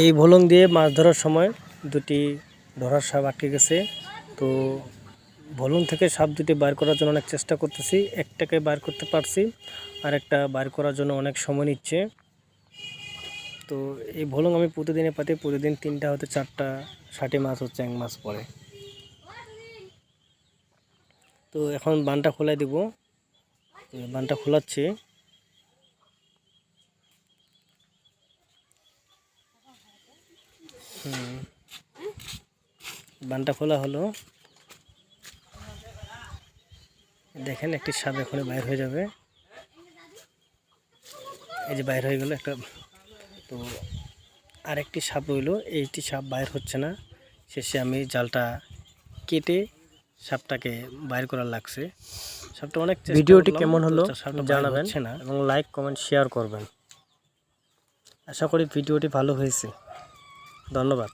এই ভোলং দিয়ে মাছ ধরার সময় দুটি ধরার সাপ আটকে গেছে। তো ভোলং থেকে সাপ দুটি বাইর করার জন্য অনেক চেষ্টা করতেছি, একটাকে বাইর করতে পারছি, আর একটা বাইর করার জন্য অনেক সময় নিচ্ছে। তো এই ভোলং আমি প্রতিদিনে পাতি, প্রতিদিন 3টা হতে 4টা 60 মাছ হচ্ছে, চ্যাং মাছ পড়ে। তো এখন বানটা খোলাই দিব, বানটা খোলাচ্ছি। বানটা খোলা হলো, দেখেন একটি সাপ এখনই বাইর হয়ে যাবে। এই যে বাইর হয়ে গেল একটা। তো আরেকটি সাপ রইল, এইটি সাপ বাইর হচ্ছে না। শেষে আমি জালটা কেটে সাপটাকে বাইর করার লাগছে। সাপটা অনেক ভিডিওটি কেমন হলো জানাবেন না, এবং লাইক কমেন্ট শেয়ার করবেন। আশা করি ভিডিওটি ভালো হয়েছে। ধন্যবাদ।